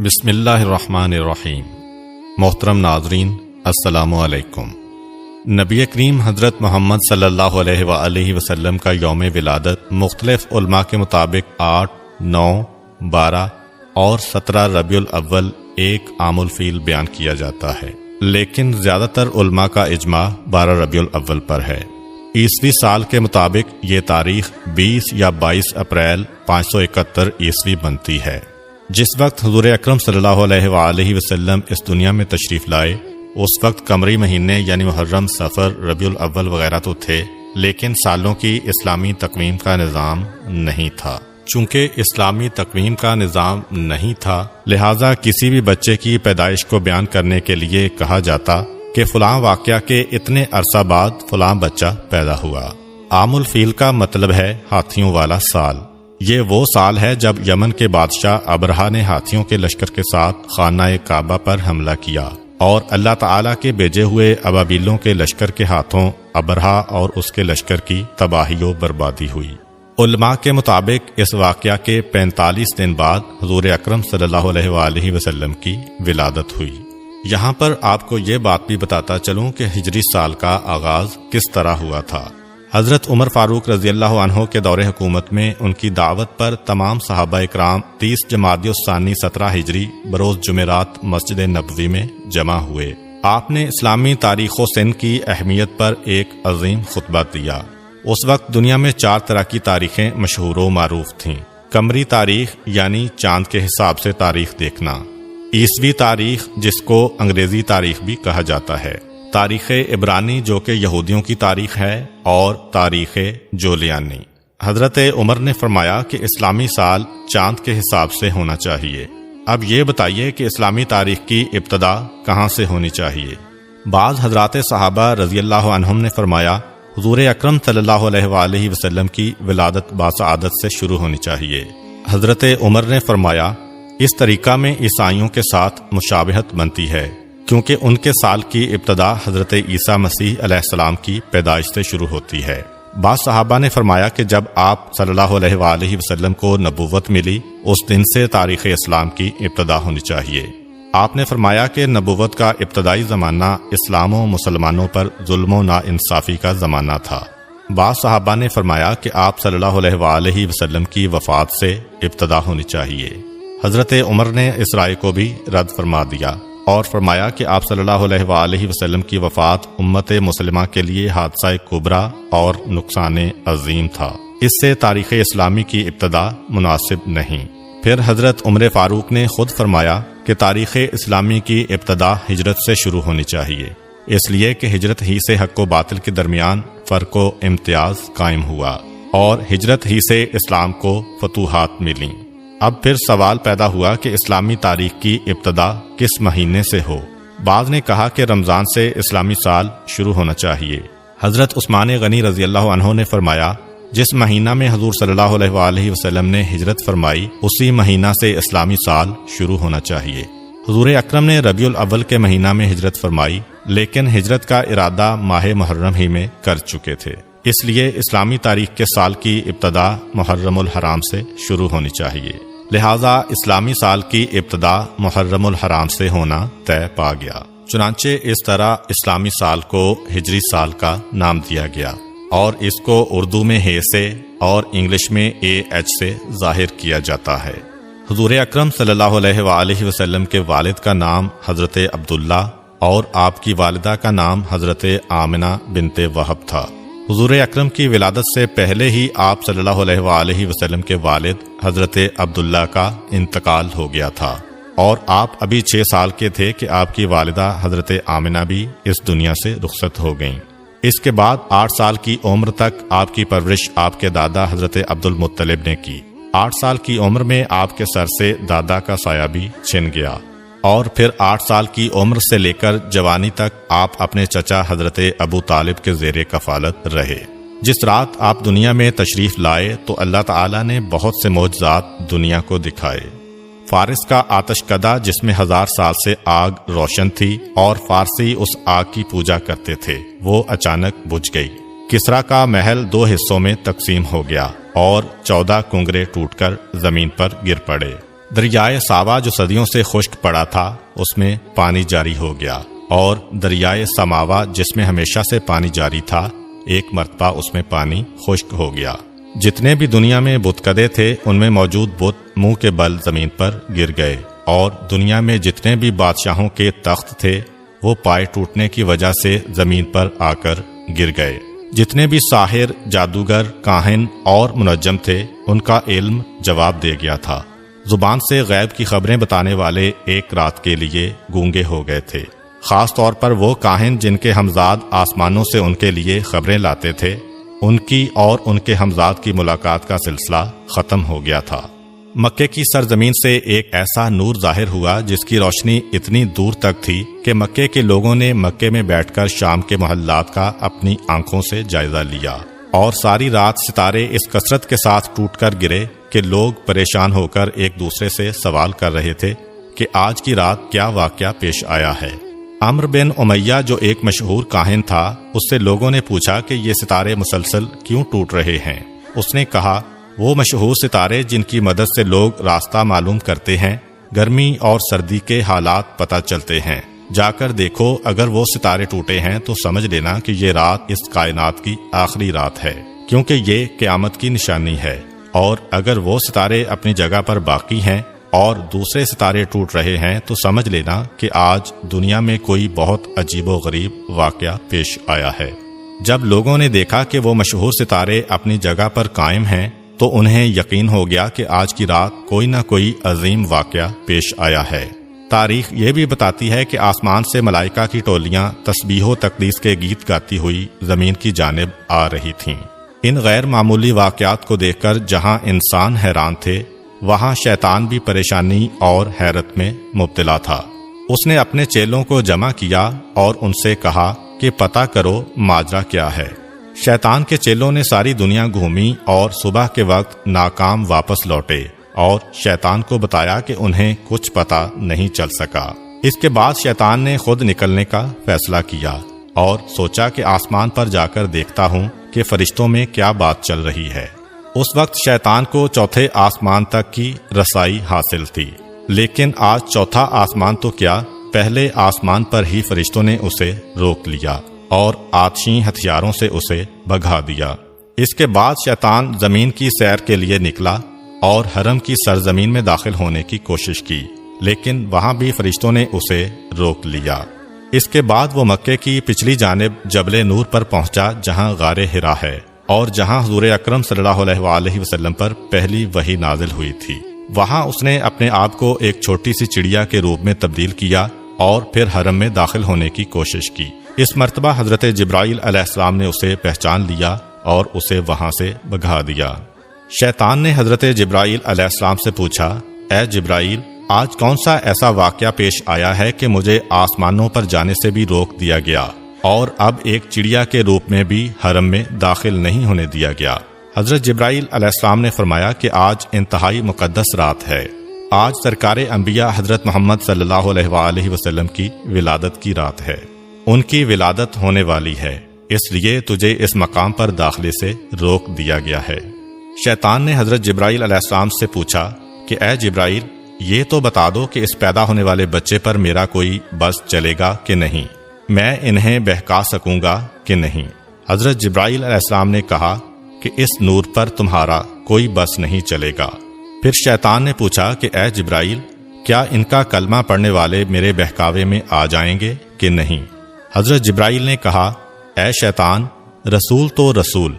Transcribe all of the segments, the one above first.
بسم اللہ الرحمن الرحیم۔ محترم ناظرین، السلام علیکم۔ نبی کریم حضرت محمد صلی اللہ علیہ وآلہ وسلم کا یوم ولادت مختلف علماء کے مطابق 8، 9، 12 اور 17 ربیع الاول ایک عام الفیل بیان کیا جاتا ہے، لیکن زیادہ تر علماء کا اجماع 12 ربیع الاول پر ہے۔ عیسوی سال کے مطابق یہ تاریخ 20 یا 22 اپریل 571 عیسوی بنتی ہے، جس وقت حضور اکرم صلی اللہ علیہ وآلہ وسلم اس دنیا میں تشریف لائے۔ اس وقت قمری مہینے یعنی محرم، صفر، ربیع الاول وغیرہ تو تھے، لیکن سالوں کی اسلامی تقویم کا نظام نہیں تھا۔ چونکہ اسلامی تقویم کا نظام نہیں تھا، لہٰذا کسی بھی بچے کی پیدائش کو بیان کرنے کے لیے کہا جاتا کہ فلاں واقعہ کے اتنے عرصہ بعد فلاں بچہ پیدا ہوا۔ عام الفیل کا مطلب ہے ہاتھیوں والا سال۔ یہ وہ سال ہے جب یمن کے بادشاہ ابرہا نے ہاتھیوں کے لشکر کے ساتھ خانہ کعبہ پر حملہ کیا اور اللہ تعالیٰ کے بھیجے ہوئے ابابیلوں کے لشکر کے ہاتھوں ابرہا اور اس کے لشکر کی تباہی و بربادی ہوئی۔ علماء کے مطابق اس واقعہ کے 45 دن بعد حضور اکرم صلی اللہ علیہ وآلہ وسلم کی ولادت ہوئی۔ یہاں پر آپ کو یہ بات بھی بتاتا چلوں کہ ہجری سال کا آغاز کس طرح ہوا تھا۔ حضرت عمر فاروق رضی اللہ عنہ کے دور حکومت میں ان کی دعوت پر تمام صحابہ اکرام 30 جمادی الثانی 17 ہجری بروز جمعرات مسجد نبوی میں جمع ہوئے۔ آپ نے اسلامی تاریخ و سن کی اہمیت پر ایک عظیم خطبہ دیا۔ اس وقت دنیا میں 4 طرح کی تاریخیں مشہور و معروف تھیں۔ قمری تاریخ یعنی چاند کے حساب سے تاریخ دیکھنا، عیسوی تاریخ جس کو انگریزی تاریخ بھی کہا جاتا ہے، تاریخ عبرانی جو کہ یہودیوں کی تاریخ ہے، اور تاریخ جولیانی۔ حضرت عمر نے فرمایا کہ اسلامی سال چاند کے حساب سے ہونا چاہیے۔ اب یہ بتائیے کہ اسلامی تاریخ کی ابتدا کہاں سے ہونی چاہیے؟ بعض حضرات صحابہ رضی اللہ عنہم نے فرمایا حضور اکرم صلی اللہ علیہ وآلہ وسلم کی ولادت باسعادت سے شروع ہونی چاہیے۔ حضرت عمر نے فرمایا اس طریقہ میں عیسائیوں کے ساتھ مشابہت بنتی ہے، کیونکہ ان کے سال کی ابتدا حضرت عیسیٰ مسیح علیہ السلام کی پیدائش سے شروع ہوتی ہے۔ بعض صحابہ نے فرمایا کہ جب آپ صلی اللہ علیہ وآلہ وسلم کو نبوت ملی، اس دن سے تاریخ اسلام کی ابتدا ہونی چاہیے۔ آپ نے فرمایا کہ نبوت کا ابتدائی زمانہ اسلام و مسلمانوں پر ظلم و ناانصافی کا زمانہ تھا۔ بعض صحابہ نے فرمایا کہ آپ صلی اللہ علیہ وآلہ وسلم کی وفات سے ابتدا ہونی چاہیے۔ حضرت عمر نے اس رائے کو بھی رد فرما دیا اور فرمایا کہ آپ صلی اللہ علیہ وآلہ وسلم کی وفات امت مسلمہ کے لیے حادثہ کبریٰ اور نقصان عظیم تھا، اس سے تاریخ اسلامی کی ابتدا مناسب نہیں۔ پھر حضرت عمر فاروق نے خود فرمایا کہ تاریخ اسلامی کی ابتدا ہجرت سے شروع ہونی چاہیے، اس لیے کہ ہجرت ہی سے حق و باطل کے درمیان فرق و امتیاز قائم ہوا اور ہجرت ہی سے اسلام کو فتوحات ملیں۔ اب پھر سوال پیدا ہوا کہ اسلامی تاریخ کی ابتدا کس مہینے سے ہو؟ بعض نے کہا کہ رمضان سے اسلامی سال شروع ہونا چاہیے۔ حضرت عثمان غنی رضی اللہ عنہ نے فرمایا جس مہینہ میں حضور صلی اللہ علیہ وآلہ وسلم نے ہجرت فرمائی، اسی مہینہ سے اسلامی سال شروع ہونا چاہیے۔ حضور اکرم نے ربیع الاول کے مہینہ میں ہجرت فرمائی، لیکن ہجرت کا ارادہ ماہ محرم ہی میں کر چکے تھے، اس لیے اسلامی تاریخ کے سال کی ابتدا محرم الحرام سے شروع ہونی چاہیے۔ لہٰذا اسلامی سال کی ابتدا محرم الحرام سے ہونا طے پا گیا۔ چنانچہ اس طرح اسلامی سال کو ہجری سال کا نام دیا گیا، اور اس کو اردو میں ہے سے اور انگلش میں AH سے ظاہر کیا جاتا ہے۔ حضور اکرم صلی اللہ علیہ وآلہ وسلم کے والد کا نام حضرت عبداللہ اور آپ کی والدہ کا نام حضرت آمنہ بنت وہب تھا۔ حضور اکرم کی ولادت سے پہلے ہی آپ صلی اللہ علیہ وآلہ وسلم کے والد حضرت عبداللہ کا انتقال ہو گیا تھا، اور آپ ابھی 6 سال کے تھے کہ آپ کی والدہ حضرت آمنہ بھی اس دنیا سے رخصت ہو گئیں۔ اس کے بعد 8 سال کی عمر تک آپ کی پرورش آپ کے دادا حضرت عبد المطلب نے کی۔ 8 سال کی عمر میں آپ کے سر سے دادا کا سایہ بھی چھن گیا، اور پھر 8 سال کی عمر سے لے کر جوانی تک آپ اپنے چچا حضرت ابو طالب کے زیر کفالت رہے۔ جس رات آپ دنیا میں تشریف لائے تو اللہ تعالیٰ نے بہت سے معجزات دنیا کو دکھائے۔ فارس کا آتش کدہ جس میں 1000 سال سے آگ روشن تھی اور فارسی اس آگ کی پوجا کرتے تھے، وہ اچانک بجھ گئی۔ کسریٰ کا محل 2 حصوں میں تقسیم ہو گیا اور 14 کنگرے ٹوٹ کر زمین پر گر پڑے۔ دریائے ساوا جو صدیوں سے خشک پڑا تھا اس میں پانی جاری ہو گیا، اور دریائے سماوا جس میں ہمیشہ سے پانی جاری تھا ایک مرتبہ اس میں پانی خشک ہو گیا۔ جتنے بھی دنیا میں بتکدے تھے ان میں موجود بت منہ کے بل زمین پر گر گئے، اور دنیا میں جتنے بھی بادشاہوں کے تخت تھے وہ پائے ٹوٹنے کی وجہ سے زمین پر آ کر گر گئے۔ جتنے بھی ساحر، جادوگر، کاہن اور منجم تھے ان کا علم جواب دے گیا تھا۔ زبان سے غیب کی خبریں بتانے والے ایک رات کے لیے گونگے ہو گئے تھے، خاص طور پر وہ کاہن جن کے ہمزاد آسمانوں سے ان کے لیے خبریں لاتے تھے، ان کی اور ان کے ہمزاد کی ملاقات کا سلسلہ ختم ہو گیا تھا۔ مکے کی سرزمین سے ایک ایسا نور ظاہر ہوا جس کی روشنی اتنی دور تک تھی کہ مکے کے لوگوں نے مکے میں بیٹھ کر شام کے محلات کا اپنی آنکھوں سے جائزہ لیا، اور ساری رات ستارے اس کثرت کے ساتھ ٹوٹ کر گرے کہ لوگ پریشان ہو کر ایک دوسرے سے سوال کر رہے تھے کہ آج کی رات کیا واقعہ پیش آیا ہے۔ عمرو بن امیہ جو ایک مشہور کاہن تھا، اس سے لوگوں نے پوچھا کہ یہ ستارے مسلسل کیوں ٹوٹ رہے ہیں؟ اس نے کہا، وہ مشہور ستارے جن کی مدد سے لوگ راستہ معلوم کرتے ہیں، گرمی اور سردی کے حالات پتہ چلتے ہیں، جا کر دیکھو، اگر وہ ستارے ٹوٹے ہیں تو سمجھ لینا کہ یہ رات اس کائنات کی آخری رات ہے، کیونکہ یہ قیامت کی نشانی ہے، اور اگر وہ ستارے اپنی جگہ پر باقی ہیں اور دوسرے ستارے ٹوٹ رہے ہیں تو سمجھ لینا کہ آج دنیا میں کوئی بہت عجیب و غریب واقعہ پیش آیا ہے۔ جب لوگوں نے دیکھا کہ وہ مشہور ستارے اپنی جگہ پر قائم ہیں تو انہیں یقین ہو گیا کہ آج کی رات کوئی نہ کوئی عظیم واقعہ پیش آیا ہے۔ تاریخ یہ بھی بتاتی ہے کہ آسمان سے ملائکہ کی ٹولیاں تسبیح و تقدیس کے گیت گاتی ہوئی زمین کی جانب آ رہی تھیں۔ ان غیر معمولی واقعات کو دیکھ کر جہاں انسان حیران تھے، وہاں شیطان بھی پریشانی اور حیرت میں مبتلا تھا۔ اس نے اپنے چیلوں کو جمع کیا اور ان سے کہا کہ پتہ کرو ماجرا کیا ہے۔ شیطان کے چیلوں نے ساری دنیا گھومی اور صبح کے وقت ناکام واپس لوٹے، اور شیطان کو بتایا کہ انہیں کچھ پتہ نہیں چل سکا۔ اس کے بعد شیطان نے خود نکلنے کا فیصلہ کیا اور سوچا کہ آسمان پر جا کر دیکھتا ہوں کہ فرشتوں میں کیا بات چل رہی ہے۔ اس وقت شیطان کو چوتھے آسمان تک کی رسائی حاصل تھی، لیکن آج چوتھا آسمان تو کیا، پہلے آسمان پر ہی فرشتوں نے اسے روک لیا اور آتشی ہتھیاروں سے اسے بھگا دیا۔ اس کے بعد شیطان زمین کی سیر کے لیے نکلا اور حرم کی سرزمین میں داخل ہونے کی کوشش کی، لیکن وہاں بھی فرشتوں نے اسے روک لیا۔ اس کے بعد وہ مکے کی پچھلی جانب جبل نور پر پہنچا جہاں غار حرا ہے، اور جہاں حضور اکرم صلی اللہ علیہ وآلہ وسلم پر پہلی وحی نازل ہوئی تھی۔ وہاں اس نے اپنے آپ کو ایک چھوٹی سی چڑیا کے روپ میں تبدیل کیا اور پھر حرم میں داخل ہونے کی کوشش کی۔ اس مرتبہ حضرت جبرائیل علیہ السلام نے اسے پہچان لیا اور اسے وہاں سے بھگا دیا۔ شیطان نے حضرت جبرائیل علیہ السلام سے پوچھا، اے جبرائیل، آج کون سا ایسا واقعہ پیش آیا ہے کہ مجھے آسمانوں پر جانے سے بھی روک دیا گیا اور اب ایک چڑیا کے روپ میں بھی حرم میں داخل نہیں ہونے دیا گیا؟ حضرت جبرائیل علیہ السلام نے فرمایا کہ آج انتہائی مقدس رات ہے، آج سرکار انبیاء حضرت محمد صلی اللہ علیہ وآلہ وسلم کی ولادت کی رات ہے، ان کی ولادت ہونے والی ہے، اس لیے تجھے اس مقام پر داخلے سے روک دیا گیا ہے۔ شیطان نے حضرت جبرائیل علیہ السلام سے پوچھا کہ اے جبرائیل، یہ تو بتا دو کہ اس پیدا ہونے والے بچے پر میرا کوئی بس چلے گا کہ نہیں، میں انہیں بہکا سکوں گا کہ نہیں؟ حضرت جبرائیل علیہ السلام نے کہا کہ اس نور پر تمہارا کوئی بس نہیں چلے گا۔ پھر شیطان نے پوچھا کہ اے جبرائیل، کیا ان کا کلمہ پڑھنے والے میرے بہکاوے میں آ جائیں گے کہ نہیں؟ حضرت جبرائیل نے کہا، اے شیطان، رسول تو رسول،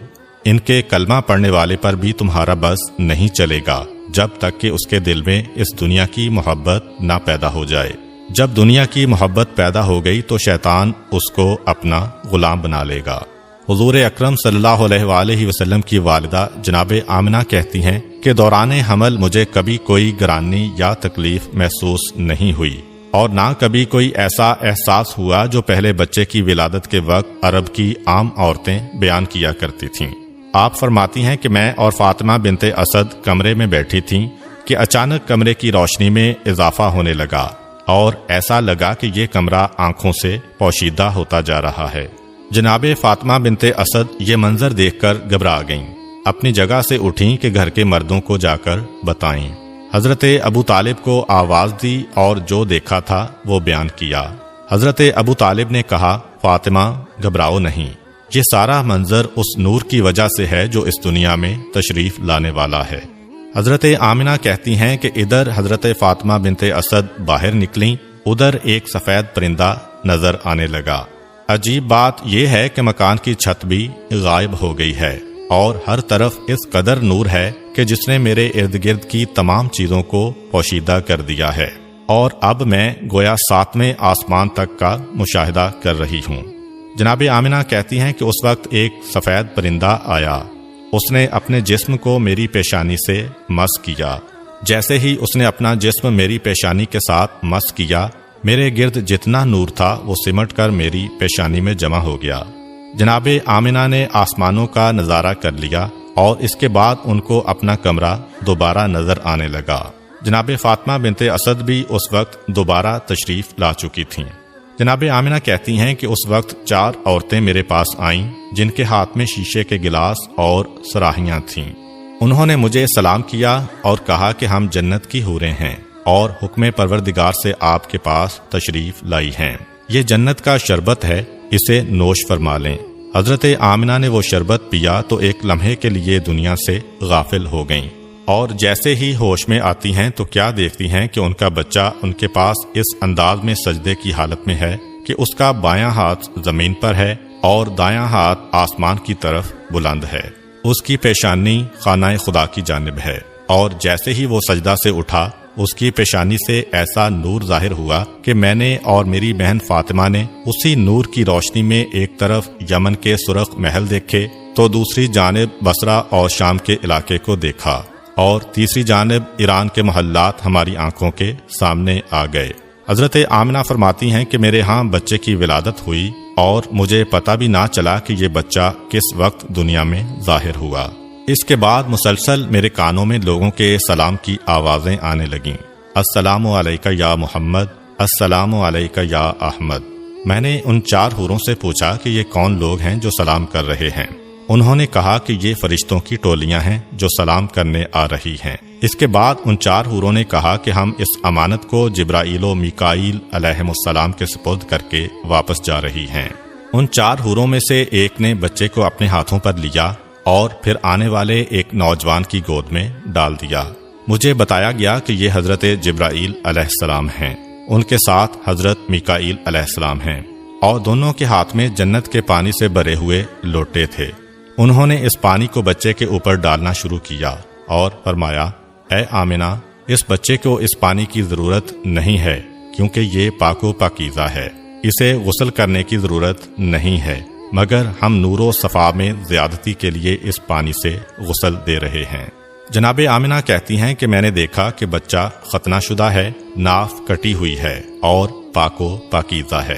ان کے کلمہ پڑھنے والے پر بھی تمہارا بس نہیں چلے گا جب تک کہ اس کے دل میں اس دنیا کی محبت نہ پیدا ہو جائے۔ جب دنیا کی محبت پیدا ہو گئی تو شیطان اس کو اپنا غلام بنا لے گا۔ حضور اکرم صلی اللہ علیہ وآلہ وسلم کی والدہ جناب آمنہ کہتی ہیں کہ دوران حمل مجھے کبھی کوئی گرانی یا تکلیف محسوس نہیں ہوئی، اور نہ کبھی کوئی ایسا احساس ہوا جو پہلے بچے کی ولادت کے وقت عرب کی عام عورتیں بیان کیا کرتی تھیں۔ آپ فرماتی ہیں کہ میں اور فاطمہ بنت اسد کمرے میں بیٹھی تھیں کہ اچانک کمرے کی روشنی میں اضافہ ہونے لگا اور ایسا لگا کہ یہ کمرہ آنکھوں سے پوشیدہ ہوتا جا رہا ہے۔ جناب فاطمہ بنت اسد یہ منظر دیکھ کر گھبرا گئیں، اپنی جگہ سے اٹھیں کہ گھر کے مردوں کو جا کر بتائیں۔ حضرت ابو طالب کو آواز دی اور جو دیکھا تھا وہ بیان کیا۔ حضرت ابو طالب نے کہا، فاطمہ گھبراؤ نہیں، یہ سارا منظر اس نور کی وجہ سے ہے جو اس دنیا میں تشریف لانے والا ہے۔ حضرت آمنہ کہتی ہیں کہ ادھر حضرت فاطمہ بنت اسد باہر نکلیں، ادھر ایک سفید پرندہ نظر آنے لگا۔ عجیب بات یہ ہے کہ مکان کی چھت بھی غائب ہو گئی ہے اور ہر طرف اس قدر نور ہے کہ جس نے میرے ارد گرد کی تمام چیزوں کو پوشیدہ کر دیا ہے، اور اب میں گویا 7ویں آسمان تک کا مشاہدہ کر رہی ہوں۔ جناب آمنہ کہتی ہیں کہ اس وقت ایک سفید پرندہ آیا، اس نے اپنے جسم کو میری پیشانی سے مس کیا۔ جیسے ہی اس نے اپنا جسم میری پیشانی کے ساتھ مس کیا، میرے گرد جتنا نور تھا وہ سمٹ کر میری پیشانی میں جمع ہو گیا۔ جناب آمنہ نے آسمانوں کا نظارہ کر لیا اور اس کے بعد ان کو اپنا کمرہ دوبارہ نظر آنے لگا۔ جناب فاطمہ بنت اسد بھی اس وقت دوبارہ تشریف لا چکی تھیں۔ جناب آمنہ کہتی ہیں کہ اس وقت 4 عورتیں میرے پاس آئیں جن کے ہاتھ میں شیشے کے گلاس اور صراحیاں تھیں۔ انہوں نے مجھے سلام کیا اور کہا کہ ہم جنت کی حوریں ہیں اور حکم پروردگار سے آپ کے پاس تشریف لائی ہیں۔ یہ جنت کا شربت ہے، اسے نوش فرما لیں۔ حضرت آمنہ نے وہ شربت پیا تو ایک لمحے کے لیے دنیا سے غافل ہو گئیں، اور جیسے ہی ہوش میں آتی ہیں تو کیا دیکھتی ہیں کہ ان کا بچہ ان کے پاس اس انداز میں سجدے کی حالت میں ہے کہ اس کا بایاں ہاتھ زمین پر ہے اور دایاں ہاتھ آسمان کی طرف بلند ہے۔ اس کی پیشانی خانہ خدا کی جانب ہے، اور جیسے ہی وہ سجدہ سے اٹھا اس کی پیشانی سے ایسا نور ظاہر ہوا کہ میں نے اور میری بہن فاطمہ نے اسی نور کی روشنی میں ایک طرف یمن کے سرخ محل دیکھے تو دوسری جانب بصرہ اور شام کے علاقے کو دیکھا، اور تیسری جانب ایران کے محلات ہماری آنکھوں کے سامنے آ گئے۔ حضرت آمنہ فرماتی ہیں کہ میرے ہاں بچے کی ولادت ہوئی اور مجھے پتہ بھی نہ چلا کہ یہ بچہ کس وقت دنیا میں ظاہر ہوا۔ اس کے بعد مسلسل میرے کانوں میں لوگوں کے سلام کی آوازیں آنے لگیں، السلام علیکہ یا محمد، السلام علیکہ یا احمد۔ میں نے ان 4 حوروں سے پوچھا کہ یہ کون لوگ ہیں جو سلام کر رہے ہیں؟ انہوں نے کہا کہ یہ فرشتوں کی ٹولیاں ہیں جو سلام کرنے آ رہی ہیں۔ اس کے بعد ان 4 حوروں نے کہا کہ ہم اس امانت کو جبرائیل و میکائیل علیہم السلام کے سپرد کر کے واپس جا رہی ہیں۔ ان 4 حوروں میں سے ایک نے بچے کو اپنے ہاتھوں پر لیا اور پھر آنے والے ایک نوجوان کی گود میں ڈال دیا۔ مجھے بتایا گیا کہ یہ حضرت جبرائیل علیہ السلام ہیں، ان کے ساتھ حضرت میکائیل علیہ السلام ہیں، اور دونوں کے ہاتھ میں جنت کے پانی سے بھرے ہوئے لوٹے تھے۔ انہوں نے اس پانی کو بچے کے اوپر ڈالنا شروع کیا اور فرمایا، اے آمنہ، اس بچے کو اس پانی کی ضرورت نہیں ہے کیونکہ یہ پاک و پاکیزہ ہے، اسے غسل کرنے کی ضرورت نہیں ہے، مگر ہم نور و صفا میں زیادتی کے لیے اس پانی سے غسل دے رہے ہیں۔ جناب آمنہ کہتی ہیں کہ میں نے دیکھا کہ بچہ ختنہ شدہ ہے، ناف کٹی ہوئی ہے اور پاک و پاکیزہ ہے۔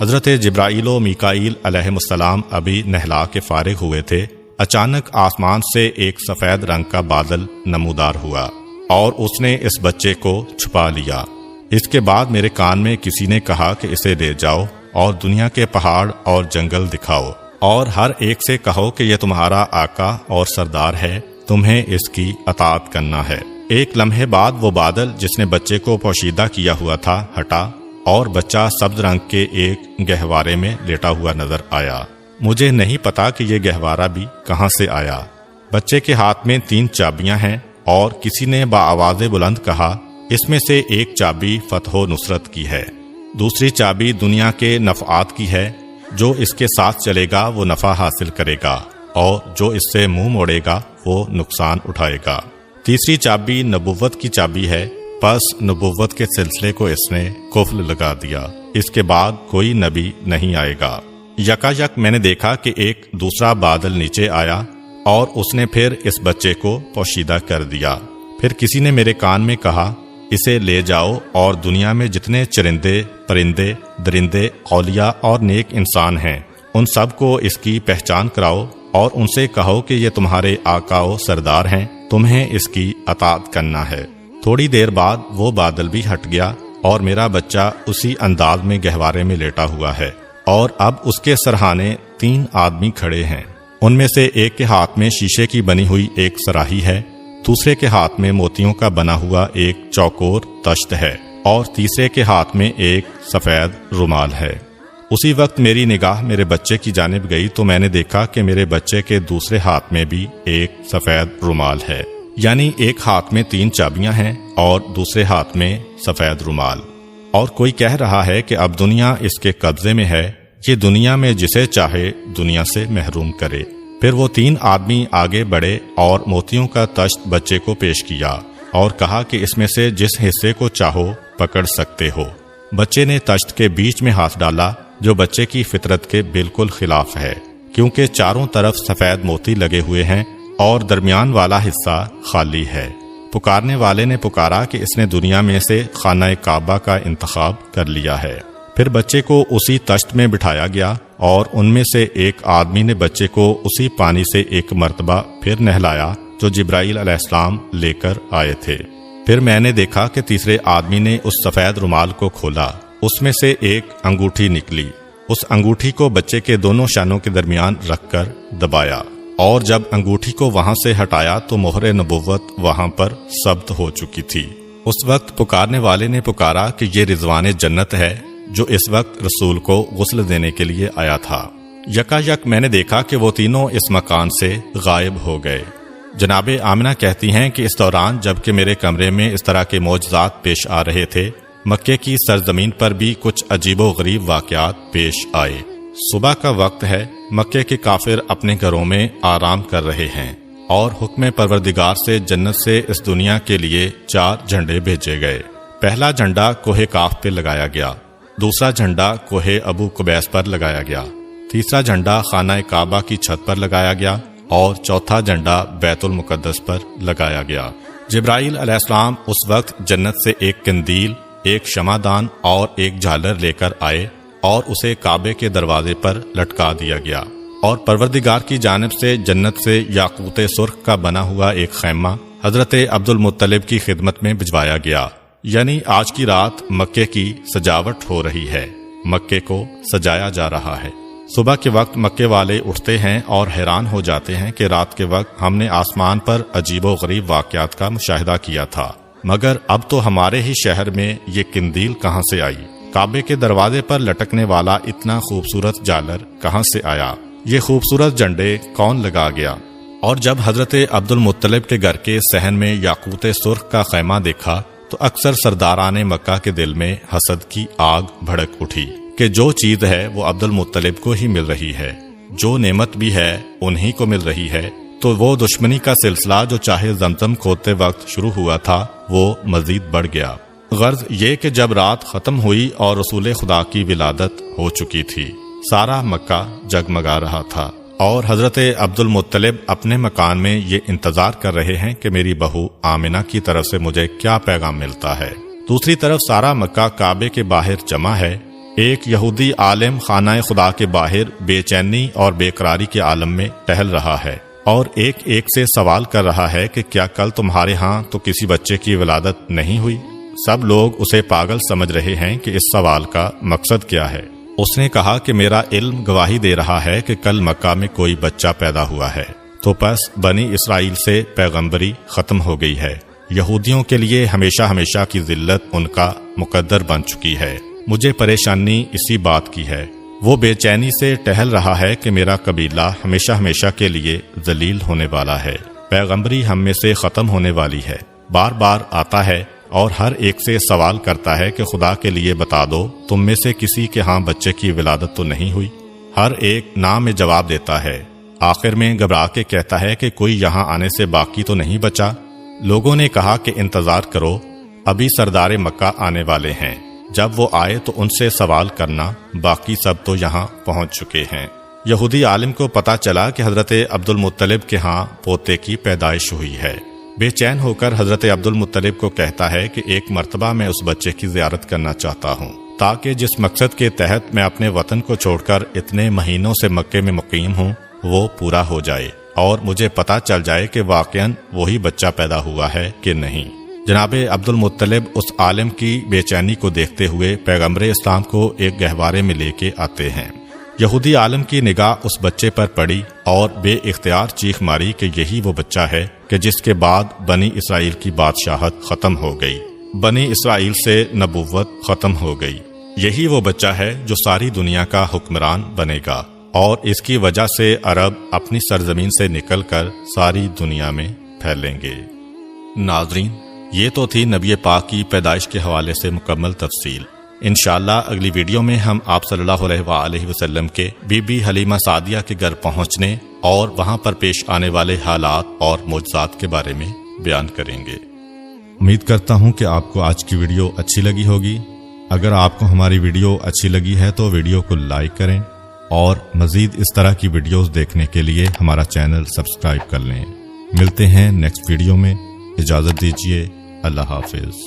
حضرت جبرائیل و میکائیل علیہم السلام ابھی نہلا کے فارغ ہوئے تھے، اچانک آسمان سے ایک سفید رنگ کا بادل نمودار ہوا اور اس نے اس بچے کو چھپا لیا۔ اس کے بعد میرے کان میں کسی نے کہا کہ اسے لے جاؤ اور دنیا کے پہاڑ اور جنگل دکھاؤ، اور ہر ایک سے کہو کہ یہ تمہارا آقا اور سردار ہے، تمہیں اس کی اطاعت کرنا ہے۔ ایک لمحے بعد وہ بادل جس نے بچے کو پوشیدہ کیا ہوا تھا ہٹا اور بچہ سبز رنگ کے ایک گہوارے میں لیٹا ہوا نظر آیا۔ مجھے نہیں پتا کہ یہ گہوارہ بھی کہاں سے آیا۔ بچے کے ہاتھ میں 3 چابیاں ہیں اور کسی نے بآواز بلند کہا، اس میں سے ایک چابی فتح و نصرت کی ہے، دوسری چابی دنیا کے نفعات کی ہے، جو اس کے ساتھ چلے گا وہ نفع حاصل کرے گا اور جو اس سے منہ موڑے گا وہ نقصان اٹھائے گا، تیسری چابی نبوت کی چابی ہے، پس نبوت کے سلسلے کو اس نے قفل لگا دیا، اس کے بعد کوئی نبی نہیں آئے گا۔ یکایک میں نے دیکھا کہ ایک دوسرا بادل نیچے آیا اور اس نے پھر اس بچے کو پوشیدہ کر دیا۔ پھر کسی نے میرے کان میں کہا، اسے لے جاؤ اور دنیا میں جتنے چرندے، پرندے، درندے، اولیاء اور نیک انسان ہیں ان سب کو اس کی پہچان کراؤ اور ان سے کہو کہ یہ تمہارے آقا و سردار ہیں، تمہیں اس کی اطاعت کرنا ہے۔ تھوڑی دیر بعد وہ بادل بھی ہٹ گیا اور میرا بچہ اسی انداز میں گہوارے میں لیٹا ہوا ہے، اور اب اس کے سرہانے 3 آدمی کھڑے ہیں۔ ان میں سے ایک کے ہاتھ میں شیشے کی بنی ہوئی ایک صراحی ہے، دوسرے کے ہاتھ میں موتیوں کا بنا ہوا ایک چوکور تشت ہے اور تیسرے کے ہاتھ میں ایک سفید رومال ہے۔ اسی وقت میری نگاہ میرے بچے کی جانب گئی تو میں نے دیکھا کہ میرے بچے کے دوسرے ہاتھ میں بھی ایک سفید رومال ہے، یعنی ایک ہاتھ میں 3 چابیاں ہیں اور دوسرے ہاتھ میں سفید رومال، اور کوئی کہہ رہا ہے کہ اب دنیا اس کے قبضے میں ہے، یہ دنیا میں جسے چاہے دنیا سے محروم کرے۔ پھر وہ 3 آدمی آگے بڑھے اور موتیوں کا تشت بچے کو پیش کیا اور کہا کہ اس میں سے جس حصے کو چاہو پکڑ سکتے ہو۔ بچے نے تشت کے بیچ میں ہاتھ ڈالا، جو بچے کی فطرت کے بالکل خلاف ہے، کیونکہ چاروں طرف سفید موتی لگے ہوئے ہیں اور درمیان والا حصہ خالی ہے۔ پکارنے والے نے پکارا کہ اس نے دنیا میں سے خانہ کعبہ کا انتخاب کر لیا ہے۔ پھر بچے کو اسی تشت میں بٹھایا گیا اور ان میں سے ایک آدمی نے بچے کو اسی پانی سے ایک مرتبہ پھر نہلایا جو جبرائیل علیہ السلام لے کر آئے تھے۔ پھر میں نے دیکھا کہ تیسرے آدمی نے اس سفید رومال کو کھولا، اس میں سے ایک انگوٹھی نکلی، اس انگوٹھی کو بچے کے دونوں شانوں کے درمیان رکھ کر دبایا، اور جب انگوٹھی کو وہاں سے ہٹایا تو مہر نبوت وہاں پر ثبت ہو چکی تھی۔ اس وقت پکارنے والے نے پکارا کہ یہ رضوان جنت ہے جو اس وقت رسول کو غسل دینے کے لیے آیا تھا۔ یکا یک میں نے دیکھا کہ وہ تینوں اس مکان سے غائب ہو گئے۔ جناب آمنہ کہتی ہیں کہ اس دوران جبکہ میرے کمرے میں اس طرح کے معجزات پیش آ رہے تھے، مکے کی سرزمین پر بھی کچھ عجیب و غریب واقعات پیش آئے۔ صبح کا وقت ہے، مکے کے کافر اپنے گھروں میں آرام کر رہے ہیں اور حکم پروردگار سے جنت سے اس دنیا کے لیے 4 جھنڈے بھیجے گئے۔ پہلا جھنڈا کوہ کاف پہ لگایا گیا، دوسرا جھنڈا کوہ ابو قبیس پر لگایا گیا، تیسرا جھنڈا خانہ کعبہ کی چھت پر لگایا گیا اور چوتھا جھنڈا بیت المقدس پر لگایا گیا۔ جبرائیل علیہ السلام اس وقت جنت سے ایک قندیل، ایک شمعدان اور ایک جھالر لے کر آئے اور اسے کعبے کے دروازے پر لٹکا دیا گیا، اور پروردگار کی جانب سے جنت سے یاقوت سرخ کا بنا ہوا ایک خیمہ حضرت عبد المطلب کی خدمت میں بھجوایا گیا۔ یعنی آج کی رات مکے کی سجاوٹ ہو رہی ہے، مکے کو سجایا جا رہا ہے۔ صبح کے وقت مکے والے اٹھتے ہیں اور حیران ہو جاتے ہیں کہ رات کے وقت ہم نے آسمان پر عجیب و غریب واقعات کا مشاہدہ کیا تھا، مگر اب تو ہمارے ہی شہر میں یہ قندیل کہاں سے آئی؟ کعبے کے دروازے پر لٹکنے والا اتنا خوبصورت جالر کہاں سے آیا؟ یہ خوبصورت جھنڈے کون لگا گیا؟ اور جب حضرت عبد المطلب کے گھر کے صحن میں یاقوت سرخ کا خیمہ دیکھا تو اکثر سرداران مکہ کے دل میں حسد کی آگ بھڑک اٹھی کہ جو چیز ہے وہ عبد المطلب کو ہی مل رہی ہے، جو نعمت بھی ہے انہی کو مل رہی ہے، تو وہ دشمنی کا سلسلہ جو چاہے زمزم کھودتے وقت شروع ہوا تھا وہ مزید بڑھ گیا۔ غرض یہ کہ جب رات ختم ہوئی اور رسول خدا کی ولادت ہو چکی تھی، سارا مکہ جگمگا رہا تھا، اور حضرت عبد المطلب اپنے مکان میں یہ انتظار کر رہے ہیں کہ میری بہو آمنہ کی طرف سے مجھے کیا پیغام ملتا ہے۔ دوسری طرف سارا مکہ کعبے کے باہر جمع ہے۔ ایک یہودی عالم خانہ خدا کے باہر بے چینی اور بے قراری کے عالم میں ٹہل رہا ہے اور ایک ایک سے سوال کر رہا ہے کہ کیا کل تمہارے ہاں تو کسی بچے کی ولادت نہیں ہوئی؟ سب لوگ اسے پاگل سمجھ رہے ہیں کہ اس سوال کا مقصد کیا ہے۔ اس نے کہا کہ میرا علم گواہی دے رہا ہے کہ کل مکہ میں کوئی بچہ پیدا ہوا ہے، تو پس بنی اسرائیل سے پیغمبری ختم ہو گئی ہے۔ یہودیوں کے لیے ہمیشہ ہمیشہ کی ذلت ان کا مقدر بن چکی ہے۔ مجھے پریشانی اسی بات کی ہے۔ وہ بے چینی سے ٹہل رہا ہے کہ میرا قبیلہ ہمیشہ ہمیشہ کے لیے ذلیل ہونے والا ہے، پیغمبری ہم میں سے ختم ہونے والی ہے۔ بار بار آتا ہے اور ہر ایک سے سوال کرتا ہے کہ خدا کے لیے بتا دو، تم میں سے کسی کے ہاں بچے کی ولادت تو نہیں ہوئی؟ ہر ایک نام میں جواب دیتا ہے۔ آخر میں گھبرا کے کہتا ہے کہ کوئی یہاں آنے سے باقی تو نہیں بچا؟ لوگوں نے کہا کہ انتظار کرو، ابھی سردار مکہ آنے والے ہیں، جب وہ آئے تو ان سے سوال کرنا، باقی سب تو یہاں پہنچ چکے ہیں۔ یہودی عالم کو پتا چلا کہ حضرت عبد المطلب کے ہاں پوتے کی پیدائش ہوئی ہے۔ بے چین ہو کر حضرت عبد المطلب کو کہتا ہے کہ ایک مرتبہ میں اس بچے کی زیارت کرنا چاہتا ہوں، تاکہ جس مقصد کے تحت میں اپنے وطن کو چھوڑ کر اتنے مہینوں سے مکے میں مقیم ہوں وہ پورا ہو جائے اور مجھے پتا چل جائے کہ واقعاً وہی بچہ پیدا ہوا ہے کہ نہیں۔ جناب عبد المطلب اس عالم کی بے چینی کو دیکھتے ہوئے پیغمبر اسلام کو ایک گہوارے میں لے کے آتے ہیں۔ یہودی عالم کی نگاہ اس بچے پر پڑی اور بے اختیار چیخ ماری کہ یہی وہ بچہ ہے کہ جس کے بعد بنی اسرائیل کی بادشاہت ختم ہو گئی، بنی اسرائیل سے نبوت ختم ہو گئی۔ یہی وہ بچہ ہے جو ساری دنیا کا حکمران بنے گا، اور اس کی وجہ سے عرب اپنی سرزمین سے نکل کر ساری دنیا میں پھیلیں گے۔ ناظرین، یہ تو تھی نبی پاک کی پیدائش کے حوالے سے مکمل تفصیل۔ انشاءاللہ اگلی ویڈیو میں ہم آپ صلی اللہ علیہ وآلہ وسلم کے بی بی حلیمہ سعدیہ کے گھر پہنچنے اور وہاں پر پیش آنے والے حالات اور معجزات کے بارے میں بیان کریں گے۔ امید کرتا ہوں کہ آپ کو آج کی ویڈیو اچھی لگی ہوگی۔ اگر آپ کو ہماری ویڈیو اچھی لگی ہے تو ویڈیو کو لائک کریں اور مزید اس طرح کی ویڈیوز دیکھنے کے لیے ہمارا چینل سبسکرائب کر لیں۔ ملتے ہیں نیکسٹ ویڈیو میں، اجازت دیجیے، اللہ حافظ۔